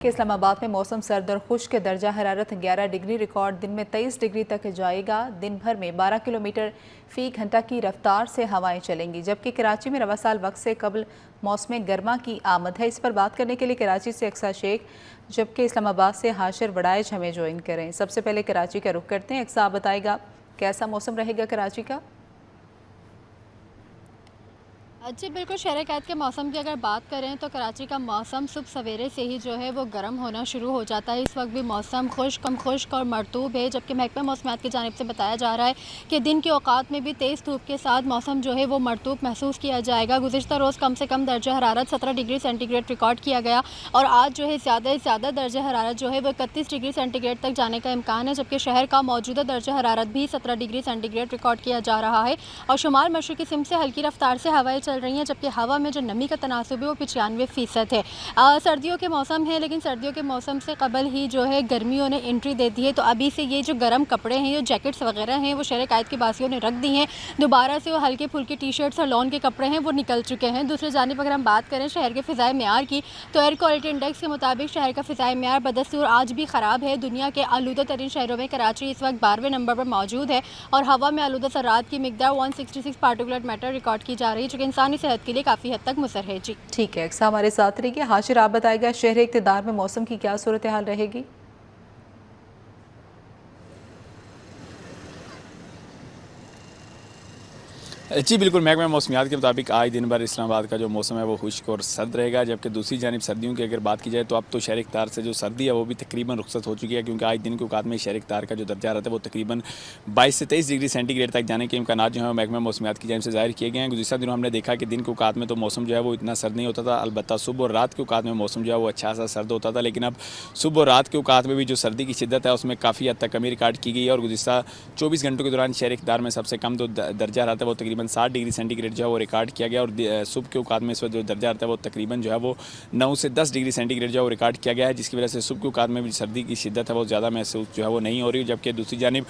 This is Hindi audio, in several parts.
इस्लामाबाद में मौसम सर्द और खुश्क, दर्जा हरारत 11 डिग्री रिकॉर्ड, दिन में 23 डिग्री तक जाएगा। दिन भर में 12 किलोमीटर फी घंटा की रफ्तार से हवाएं चलेंगी। जबकि कराची में रवा साल वक्त से कबल मौसम गर्मा की आमद है। इस पर बात करने के लिए कराची से अक्सा शेख जबकि इस्लामाबाद से हाशिर वड़ाइज हमें ज्वाइन करें। सबसे पहले कराची का रुख करते हैं। अक्सा, आप बताएगा कैसा मौसम रहेगा कराची का? जी बिल्कुल, शहर कैद के मौसम की अगर बात करें तो कराची का मौसम सुबह सवेरे से ही जो है वो गर्म होना शुरू हो जाता है। इस वक्त भी मौसम खुश्क और मरतूब है, जबकि महकमा मौसमियात की जानिब से बताया जा रहा है कि दिन के औकात में भी तेज़ धूप के साथ मौसम जो है वो मरतूब महसूस किया जाएगा। गुज़िश्ता रोज़ कम से कम दर्जा हरारत 17 डिग्री सेंटीग्रेड रिकॉर्ड किया गया और आज जो है ज़्यादा से ज़्यादा दर्जा हरारत जो है वो 31 डिग्री सेंटीग्रेड तक जाने का इम्कान है। जबकि शहर का मौजूदा दर्जा हरारत भी 17 डिग्री सेंटीग्रेड रिकॉर्ड किया जा रहा है और शुमाल मशरक़ी सिमत से हल्की रफ्तार से हवाएं चल रही हैं, जबकि हवा में जो नमी का तनासुब है वो 95% है। सर्दियों के मौसम है, लेकिन सर्दियों के मौसम से कबल ही जो है गर्मियों ने एंट्री दे दी है। तो अभी से ये जो गर्म कपड़े हैं, ये जैकेट्स वगैरह हैं, वो शहर कायद के बासियों ने रख दी हैं। दोबारा से वो हल्के फुल्के टी शर्ट्स और लॉन के कपड़े हैं वो निकल चुके हैं। दूसरी जानिब अगर हम बात करें शहर के फ़िज़ाई मेयार की, तो एयर क्वालिटी इंडेक्स के मुताबिक शहर का फ़िज़ाई मेयार बदस्तूर आज भी ख़राब है। दुनिया के आलूदा तरीन शहरों में कराची इस वक्त 12वें नंबर पर मौजूद है और हवा में आलूदा ज़रात की मिकदार 166 पार्टिकुलेट मैटर रिकॉर्ड की जा रही है, जो कि इंसानी सेहत के लिए काफ़ी हद तक मुसर है। जी ठीक है, अक्सा हमारे साथ रहिए। हाशिर, आप बताएगा शहर इक़्तिदार में मौसम की क्या सूरत हाल रहेगी? जी बिल्कुल, महकमा मौसमियात के मुताबिक आज दिन भर इस्लामाबाद का जो मौसम है वो खुश्क और सर्द रहेगा। जबकि दूसरी जानिब सर्दियों की अगर बात की जाए तो अब तो शहर इक़्तिदार से जो सर्दी है वो भी तकरीबन रुखसत हो चुकी है, क्योंकि आज दिन के औकात में शहर इक़्तिदार का जो दर्जा रहता है वो तकरीबन 22 से 23 डिग्री सेंटीग्रेड तक जाने के इम्कानात जो है महकमा मौसमियात की जानिब से ज़ाहिर किए गए हैं। गुज़िश्ता दिनों हमने देखा कि दिन के औकात में तो मौसम जो है वो इतना सर्द नहीं होता था, अलबत्ता सुबह और रात के औकात में मौसम जो है वो अच्छा सा सर्द होता था। लेकिन अब सुबह और रात के औकात में भी जो सर्दी की शिद्दत है उसमें काफ़ी हद तक कमी रिकॉर्ड की गई है और गुज़िश्ता 24 घंटों के दौरान शहर इक़्तिदार में सबसे कम जो दर्जा रहता है वो तकरीबन 60 डिग्री सेंटीग्रेड जो है वो रिकॉर्ड किया गया और सुबह के औकात में इस वक्त जो दर्जा रहता है वो तकरीबन जो है वो 9 से 10 डिग्री सेंटीग्रेड जो है वो रिकॉर्ड किया गया है, जिसकी वजह से सुबह के औकात में भी सर्दी की शिद्दत है वो ज़्यादा महसूस जो है वो नहीं हो रही। जबकि दूसरी जानिब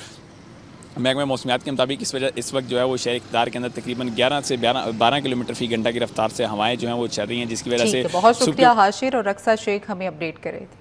महकमा मौसमियात के मुताबिक इस वक्त जो है वो शहर इक़्तिदार के अंदर तकरीबन 11 से 12 किलोमीटर फी घंटा की रफ्तार से हवाएं जो हैं वो चल रही हैं, जिसकी वजह से बहुत शुक्रिया हाशिर और अक्सा शेख हमें अपडेट करे थे।